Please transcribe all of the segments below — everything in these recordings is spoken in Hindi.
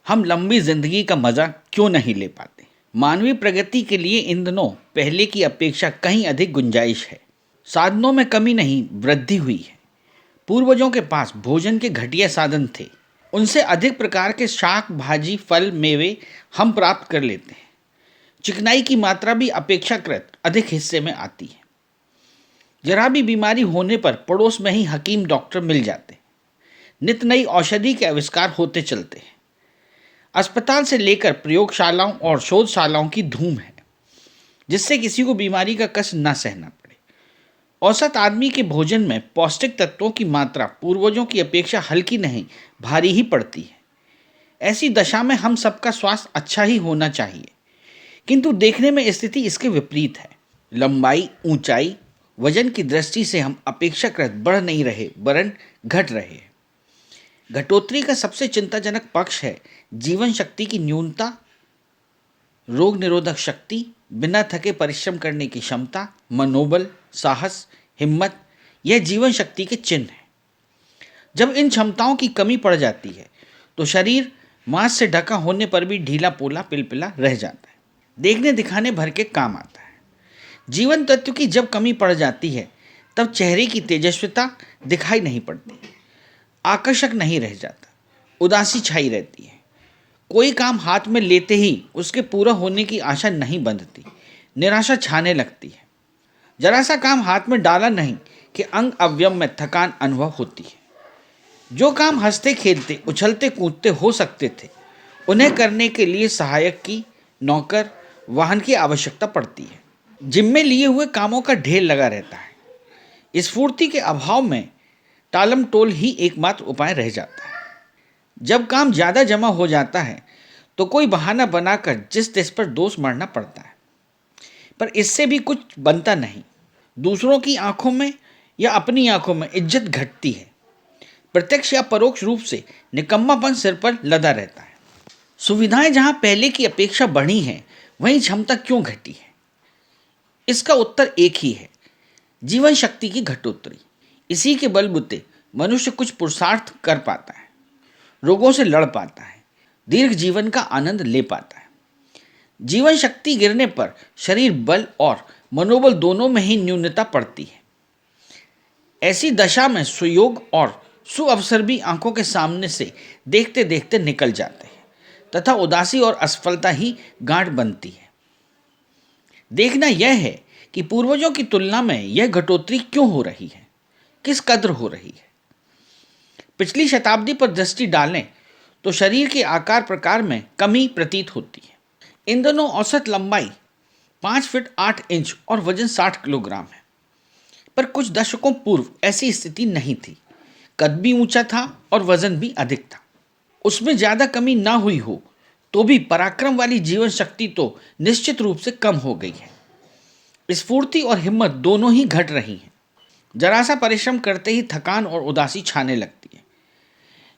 हम लंबी जिंदगी का मजा क्यों नहीं ले पाते? मानवीय प्रगति के लिए इन दिनों पहले की अपेक्षा कहीं अधिक गुंजाइश है। साधनों में कमी नहीं, वृद्धि हुई है। पूर्वजों के पास भोजन के घटिया साधन थे। उनसे अधिक प्रकार के शाक भाजी फल मेवे हम प्राप्त कर लेते हैं। चिकनाई की मात्रा भी अपेक्षाकृत अधिक हिस्से में आती है। जरा भी बीमारी होने पर पड़ोस में ही हकीम डॉक्टर मिल जाते हैं। नित नई औषधि के आविष्कार होते चलते हैं। अस्पताल से लेकर प्रयोगशालाओं और शोधशालाओं की धूम है, जिससे किसी को बीमारी का कष्ट न सहना पड़े। औसत आदमी के भोजन में पौष्टिक तत्वों की मात्रा पूर्वजों की अपेक्षा हल्की नहीं, भारी ही पड़ती है। ऐसी दशा में हम सबका स्वास्थ्य अच्छा ही होना चाहिए, किंतु देखने में स्थिति इसके विपरीत है। लंबाई, ऊंचाई, वजन की दृष्टि से हम अपेक्षाकृत बढ़ नहीं रहे, वरन घट रहे हैं। घटोत्कच का सबसे चिंताजनक पक्ष है जीवन शक्ति की न्यूनता, रोग निरोधक शक्ति, बिना थके परिश्रम करने की क्षमता, मनोबल, साहस, हिम्मत, यह जीवन शक्ति के चिन्ह हैं। जब इन क्षमताओं की कमी पड़ जाती है तो शरीर मांस से ढका होने पर भी ढीला पोला पिलपिला रह जाता है, देखने दिखाने भर के काम आता है। जीवन तत्व की जब कमी पड़ जाती है तब चेहरे की तेजस्विता दिखाई नहीं पड़ती, आकर्षक नहीं रह जाता, उदासी छाई रहती है। कोई काम हाथ में लेते ही उसके पूरा होने की आशा नहीं बंधती, निराशा छाने लगती है। जरा सा काम हाथ में डाला नहीं कि अंग अवयव में थकान अनुभव होती है। जो काम हंसते खेलते उछलते कूदते हो सकते थे, उन्हें करने के लिए सहायक की, नौकर, वाहन की आवश्यकता पड़ती है। जिम्मे लिए हुए कामों का ढेर लगा रहता है। स्फूर्ति के अभाव में टालम टोल ही एकमात्र उपाय रह जाता है। जब काम ज़्यादा जमा हो जाता है तो कोई बहाना बनाकर जिस तिस पर दोष मढ़ना पड़ता है, पर इससे भी कुछ बनता नहीं। दूसरों की आंखों में या अपनी आंखों में इज्जत घटती है। प्रत्यक्ष या परोक्ष रूप से निकम्मापन सिर पर लदा रहता है। सुविधाएं जहां पहले की अपेक्षा बढ़ी हैं, वहीं क्षमता क्यों घटी है? इसका उत्तर एक ही है, जीवन शक्ति की घटोत्तरी। इसी के बलबूते मनुष्य कुछ पुरुषार्थ कर पाता है, रोगों से लड़ पाता है, दीर्घ जीवन का आनंद ले पाता है। जीवन शक्ति गिरने पर शरीर बल और मनोबल दोनों में ही न्यूनता पड़ती है। ऐसी दशा में सुयोग और सुअवसर भी आंखों के सामने से देखते देखते निकल जाते हैं तथा उदासी और असफलता ही गांठ बनती है। देखना यह है कि पूर्वजों की तुलना में यह घटोत्कच क्यों हो रही है, किस कद्र हो रही है। पिछली शताब्दी पर दृष्टि डालें तो शरीर के आकार प्रकार में कमी प्रतीत होती है। इन दोनों औसत लंबाई 5 फीट 8 इंच और वजन 60 किलोग्राम है, पर कुछ दशकों पूर्व ऐसी स्थिति नहीं थी। कद भी ऊंचा था और वजन भी अधिक था। उसमें ज़्यादा कमी ना हुई हो तो भी पराक्रम वाली जीवन शक्ति तो निश्चित रूप से कम हो गई है। स्फूर्ति और हिम्मत दोनों ही घट रही हैं। जरा सा परिश्रम करते ही थकान और उदासी छाने लगती है।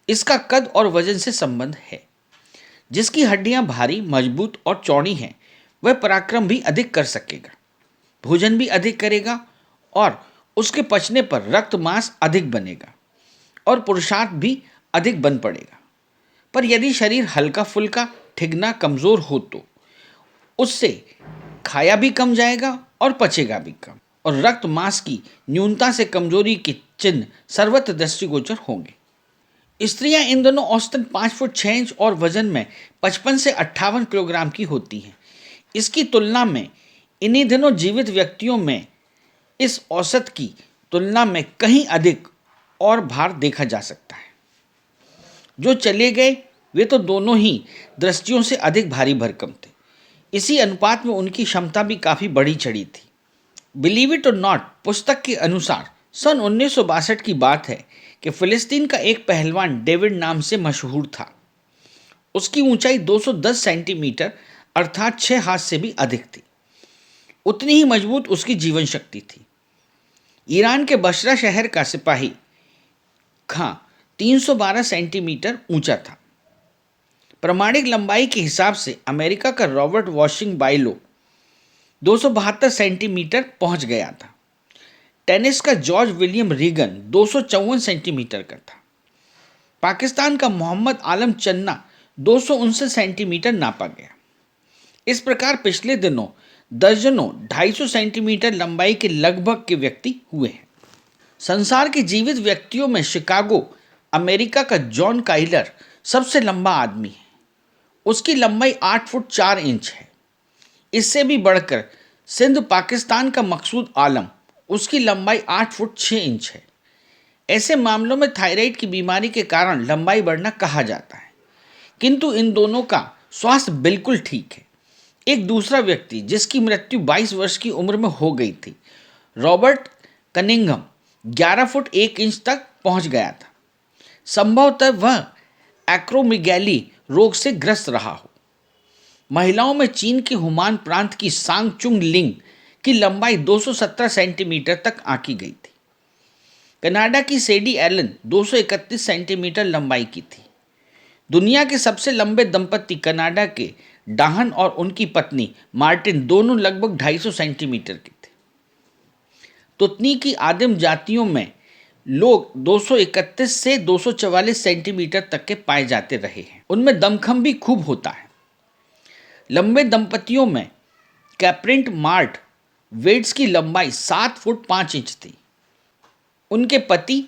इसका कद और वजन से संबंध है। जिसकी हड्डियां भारी, मजबूत और चौड़ी हैं, वह पराक्रम भी अधिक कर सकेगा, भोजन भी अधिक करेगा और उसके पचने पर रक्त मांस अधिक बनेगा और पुरुषार्थ भी अधिक बन पड़ेगा। पर यदि शरीर हल्का फुल्का, ठिगना, कमज़ोर हो तो उससे खाया भी कम जाएगा और पचेगा भी कम, और रक्त मांस की न्यूनता से कमजोरी के चिन्ह सर्वत्र दृष्टिगोचर होंगे। स्त्रियां इन दोनों औसतन 5 फुट 6 इंच और वजन में 55 से 58 किलोग्राम की होती हैं। इसकी तुलना में इन्हीं दिनों जीवित व्यक्तियों में इस औसत की तुलना में कहीं अधिक और भार देखा जा सकता है। जो चले गए वे तो दोनों ही दृष्टियों से अधिक भारी भरकम थे। इसी अनुपात में उनकी क्षमता भी काफ़ी बढ़ी चढ़ी थी। बिलीव इट और नॉट पुस्तक के अनुसार सन 1962 की बात है कि फिलिस्तीन का एक पहलवान डेविड नाम से मशहूर था। उसकी ऊंचाई 210 सेंटीमीटर अर्थात 6 हाथ से भी अधिक थी। उतनी ही मजबूत उसकी जीवन शक्ति थी। ईरान के बशरा शहर का सिपाही खां 312 सेंटीमीटर ऊंचा था। प्रमाणिक लंबाई के हिसाब से अमेरिका का रॉबर्ट वॉशिंग बाइलो 272 सेंटीमीटर पहुंच गया था। टेनिस का जॉर्ज विलियम रीगन 254 सेंटीमीटर का था। पाकिस्तान का मोहम्मद आलम चन्ना 259 सेंटीमीटर नापा गया। इस प्रकार पिछले दिनों दर्जनों 250 सेंटीमीटर लंबाई के लगभग के व्यक्ति हुए हैं। संसार के जीवित व्यक्तियों में शिकागो अमेरिका का जॉन काइलर सबसे लंबा आदमी है। उसकी लंबाई 8 फुट 4 इंच है। इससे भी बढ़कर सिंध पाकिस्तान का मकसूद आलम, उसकी लंबाई 8 फुट 6 इंच है। ऐसे मामलों में थायराइड की बीमारी के कारण लंबाई बढ़ना कहा जाता है, किंतु इन दोनों का स्वास्थ्य बिल्कुल ठीक है। एक दूसरा व्यक्ति जिसकी मृत्यु 22 वर्ष की उम्र में हो गई थी, रॉबर्ट कनिंघम, 11 फुट 1 इंच तक पहुंच गया था। संभवतः वह एक्रोमिगैली रोग से ग्रस्त रहा हो। महिलाओं में चीन के हुमान प्रांत की सांगचुंग लिंग की लंबाई 217 सेंटीमीटर तक आंकी गई थी। कनाडा की सेडी एलन 231 सेंटीमीटर लंबाई की थी। दुनिया के सबसे लंबे दंपति कनाडा के डाहन और उनकी पत्नी मार्टिन दोनों लगभग 250 सेंटीमीटर के थे। तुतनी की आदिम जातियों में लोग 231 से 244 सेंटीमीटर तक के पाए जाते रहे हैं। उनमें दमखम भी खूब होता है। लंबे दंपतियों में कैप्रिंट मार्ट वेड्स की लंबाई 7 फुट 5 इंच थी। उनके पति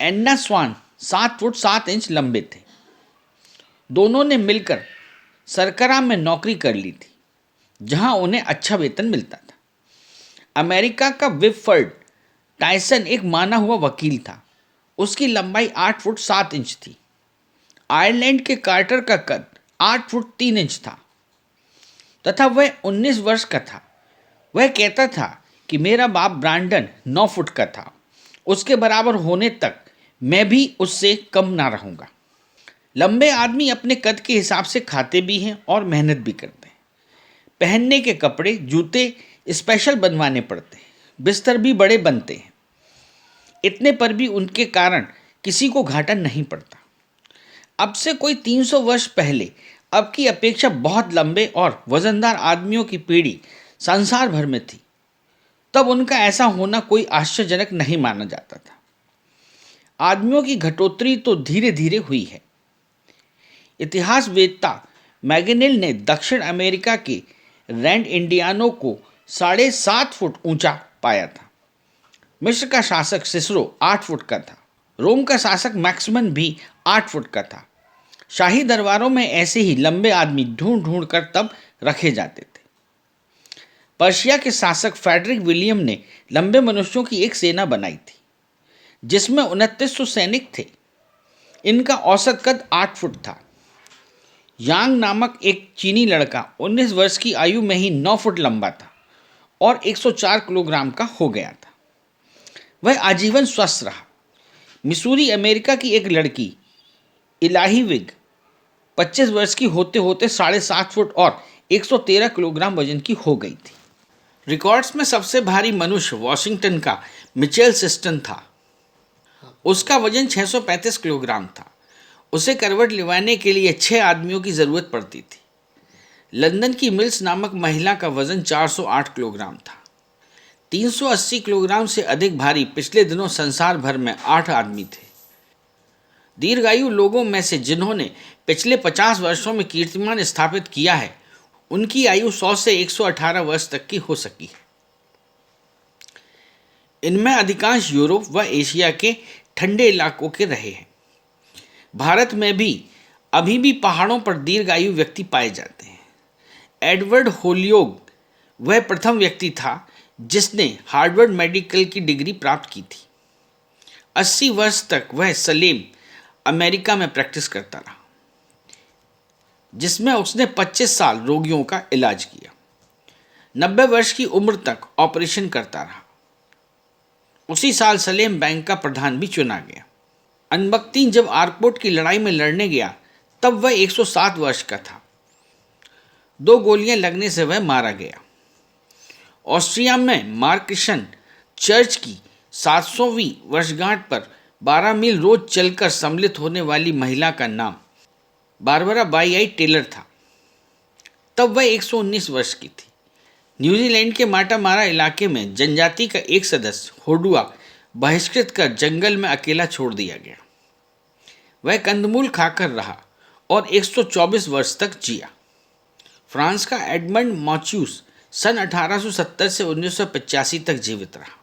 एन्ना स्वान 7 फुट 7 इंच लंबे थे। दोनों ने मिलकर सरकरा में नौकरी कर ली थी, जहां उन्हें अच्छा वेतन मिलता था। अमेरिका का विफर्ड टाइसन एक माना हुआ वकील था। उसकी लंबाई 8 फुट 7 इंच थी। आयरलैंड के कार्टर का कद 8 फुट 3 इंच था तथा वह 19 वर्ष का था। वह कहता था कि मेरा बाप ब्रांडन 9 फुट का था। उसके बराबर होने तक मैं भी उससे कम ना रहूँगा। लंबे आदमी अपने कद के हिसाब से खाते भी हैं और मेहनत भी करते हैं। पहनने के कपड़े, जूते स्पेशल बनवाने पड़ते हैं। बिस्तर भी बड़े बनते हैं। इतने पर भी उनके कारण किसी को घाटा नहीं पड़ता। अब से कोई 300 वर्ष पहले अब की अपेक्षा बहुत लंबे और वजनदार आदमियों की पीढ़ी संसार भर में थी। तब उनका ऐसा होना कोई आश्चर्यजनक नहीं माना जाता था। आदमियों की घटोत्तरी तो धीरे धीरे हुई है। इतिहासवेत्ता मैगनेल ने दक्षिण अमेरिका के रैंड इंडियानों को 7.5 फुट ऊंचा पाया था। मिस्र का शासक सिसरो 8 फुट का था। रोम का शासक मैक्सिमन भी 8 फुट का था। शाही दरबारों में ऐसे ही लंबे आदमी ढूंढ ढूंढ कर तब रखे जाते थे। पर्शिया के शासक फ्रेडरिक विलियम ने लंबे मनुष्यों की एक सेना बनाई थी, जिसमें 2900 सैनिक थे। इनका औसत कद 8 फुट था। यांग नामक एक चीनी लड़का 19 वर्ष की आयु में ही 9 फुट लंबा था और 104 किलोग्राम का हो गया था। वह आजीवन स्वस्थ रहा। मिसूरी अमेरिका की एक लड़की इलाही विग 25 वर्ष की होते होते 7.5 फुट और 113 किलोग्राम वजन की हो गई थी। रिकॉर्ड्स में सबसे भारी मनुष्य वॉशिंगटन का मिचेल सिस्टन था। उसका वजन 635 किलोग्राम था। उसे करवट लिवाने के लिए 6 आदमियों की ज़रूरत पड़ती थी। लंदन की मिल्स नामक महिला का वजन 408 किलोग्राम था। 380 किलोग्राम से अधिक भारी पिछले दिनों संसार भर में 8 आदमी थे। दीर्घायु लोगों में से जिन्होंने पिछले 50 वर्षों में कीर्तिमान स्थापित किया है, उनकी आयु 100 से 118 वर्ष तक की हो सकी है। इनमें अधिकांश यूरोप व एशिया के ठंडे इलाकों के रहे हैं। भारत में भी अभी भी पहाड़ों पर दीर्घायु व्यक्ति पाए जाते हैं। एडवर्ड होलियोग वह प्रथम व्यक्ति था जिसने हार्वर्ड मेडिकल की डिग्री प्राप्त की थी। 80 वर्ष तक वह सलेम अमेरिका में प्रैक्टिस करता रहा, जिसमें उसने 25 साल रोगियों का इलाज किया। 90 वर्ष की उम्र तक ऑपरेशन करता रहा। उसी साल सलेम बैंक का प्रधान भी चुना गया। अनबक्तीन जब आर्कपोर्ट की लड़ाई में लड़ने गया तब वह 107 वर्ष का था। 2 गोलियां लगने से वह मारा गया। ऑस्ट्रिया में मार्किशन चर्च की 700वीं वर्षगांठ पर 12 मील रोज चलकर सम्मिलित होने वाली महिला का नाम बारबरा बाई टेलर था। तब वह 119 वर्ष की थी। न्यूजीलैंड के माटामारा इलाके में जनजाति का एक सदस्य होडुआ बहिष्कृत कर जंगल में अकेला छोड़ दिया गया। वह कंदमूल खाकर रहा और 124 वर्ष तक जिया। फ्रांस का एडमंड मॉच्यूस सन 1870 से 1985 तक जीवित रहा।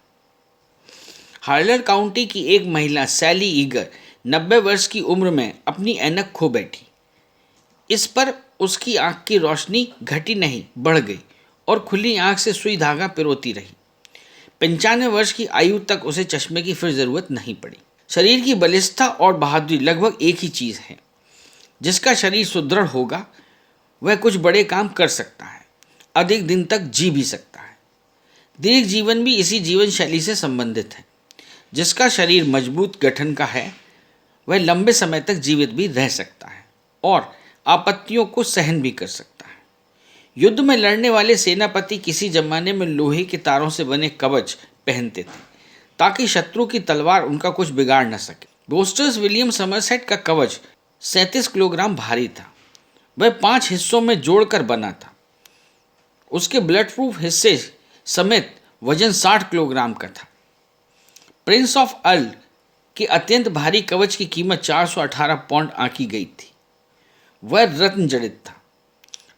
हार्लर काउंटी की एक महिला सैली ईगर 90 वर्ष की उम्र में अपनी ऐनक खो बैठी। इस पर उसकी आंख की रोशनी घटी नहीं, बढ़ गई और खुली आंख से सुई धागा पिरोती रही। 95 वर्ष की आयु तक उसे चश्मे की फिर जरूरत नहीं पड़ी। शरीर की बलिष्ठता और बहादुरी लगभग एक ही चीज है। जिसका शरीर सुदृढ़ होगा वह कुछ बड़े काम कर सकता है, अधिक दिन तक जी भी सकता है। दीर्घ जीवन भी इसी जीवन शैली से संबंधित है। जिसका शरीर मजबूत गठन का है वह लंबे समय तक जीवित भी रह सकता है और आपत्तियों को सहन भी कर सकता है। युद्ध में लड़ने वाले सेनापति किसी जमाने में लोहे के तारों से बने कवच पहनते थे ताकि शत्रु की तलवार उनका कुछ बिगाड़ न सके। बोस्टर्स विलियम समरसेट का कवच 37 किलोग्राम भारी था। वह 5 हिस्सों में जोड़कर बना था। उसके ब्लड प्रूफ हिस्से समेत वजन 60 किलोग्राम का था। प्रिंस ऑफ अर्ल के अत्यंत भारी कवच की कीमत 418 पाउंड आंकी गई थी। वह रत्न जड़ित था।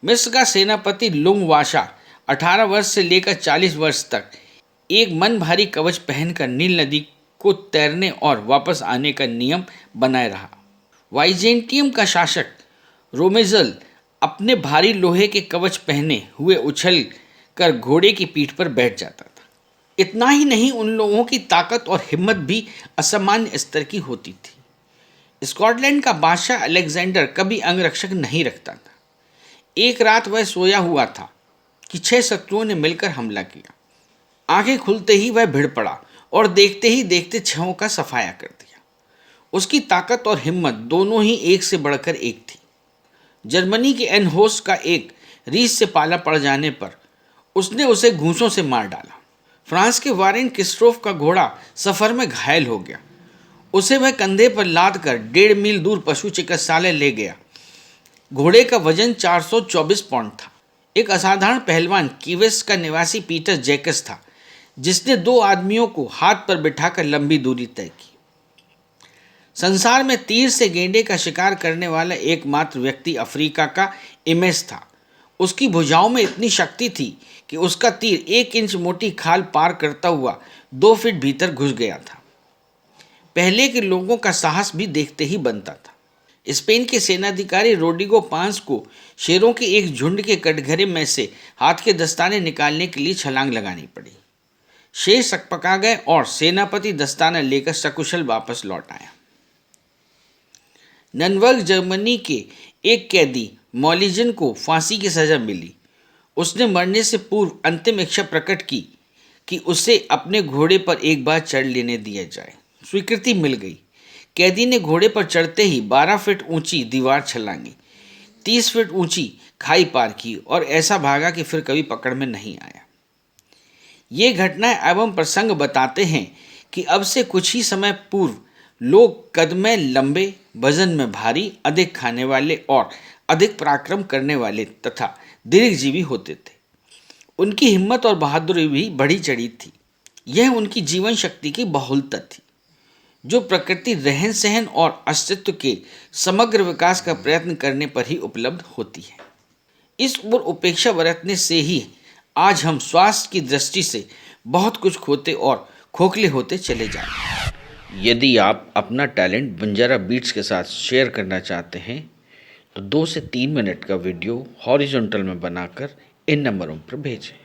मिस्र का सेनापति लुंग वाशा 18 वर्ष से लेकर 40 वर्ष तक एक मन भारी कवच पहनकर नील नदी को तैरने और वापस आने का नियम बनाए रहा। वाइजेंटियम का शासक रोमेजल अपने भारी लोहे के कवच पहने हुए उछल कर घोड़े की पीठ पर बैठ जाता था। इतना ही नहीं, उन लोगों की ताकत और हिम्मत भी असामान्य स्तर की होती थी। स्कॉटलैंड का बादशाह अलेक्जेंडर कभी अंगरक्षक नहीं रखता था। एक रात वह सोया हुआ था कि 6 शत्रुओं ने मिलकर हमला किया। आंखें खुलते ही वह भिड़ पड़ा और देखते ही देखते 6 का सफाया कर दिया। उसकी ताकत और हिम्मत दोनों ही एक से बढ़कर एक थी। जर्मनी के एनहोस्ट का एक रीछ से पाला पड़ जाने पर उसने उसे घूंसों से मार डाला। फ्रांस के वारेन किस्ट्रोफ का घोड़ा सफर में घायल हो गया। उसे वह कंधे पर लाद कर 1.5 मील दूर पशु चिकित्सालय ले गया। घोड़े का वजन 424 पाउंड था। एक असाधारण पहलवान कीवेस का निवासी पीटर जैकस था जिसने 2 आदमियों को हाथ पर बिठाकर लंबी दूरी तय की। संसार में तीर से गेंडे का शिकार करने वाला एकमात्र व्यक्ति अफ्रीका का इमेस था। उसकी भुजाओं में इतनी शक्ति थी कि उसका तीर 1 इंच मोटी खाल पार करता हुआ 2 फीट भीतर घुस गया था। पहले के लोगों का साहस भी देखते ही बनता था। स्पेन के सेनाधिकारी रोड्रिगो पांस को शेरों के एक झुंड के कटघरे में से हाथ के दस्ताने निकालने के लिए छलांग लगानी पड़ी। शेर सकपका गए और सेनापति दस्ताना लेकर सकुशल वापस लौट आया। ननवर्ग जर्मनी के एक कैदी मॉलिजन को फांसी की सजा मिली। उसने मरने से पूर्व अंतिम इच्छा प्रकट की कि उसे अपने घोड़े पर एक बार चढ़ लेने दिया जाए। स्वीकृति मिल गई। कैदी ने घोड़े पर चढ़ते ही 12 फीट ऊंची दीवार छलांगी, 30 फीट ऊंची खाई पार की और ऐसा भागा कि फिर कभी पकड़ में नहीं आया। ये घटनाएं एवं प्रसंग बताते हैं कि अब से कुछ ही समय पूर्व लोग कद में लंबे, वजन में भारी, अधिक खाने वाले और अधिक पराक्रम करने वाले तथा दीर्घजीवी होते थे। उनकी हिम्मत और बहादुरी भी बढ़ी चढ़ी थी। यह उनकी जीवन शक्ति की बहुलता थी जो प्रकृति, रहन सहन और अस्तित्व के समग्र विकास का प्रयत्न करने पर ही उपलब्ध होती है। इस ओर उपेक्षा बरतने से ही आज हम स्वास्थ्य की दृष्टि से बहुत कुछ खोते और खोखले होते चले जा रहे हैं। यदि आप अपना टैलेंट बंजारा बीट्स के साथ शेयर करना चाहते हैं तो 2 से 3 मिनट का वीडियो हॉरिजॉन्टल में बनाकर इन नंबरों पर भेजें।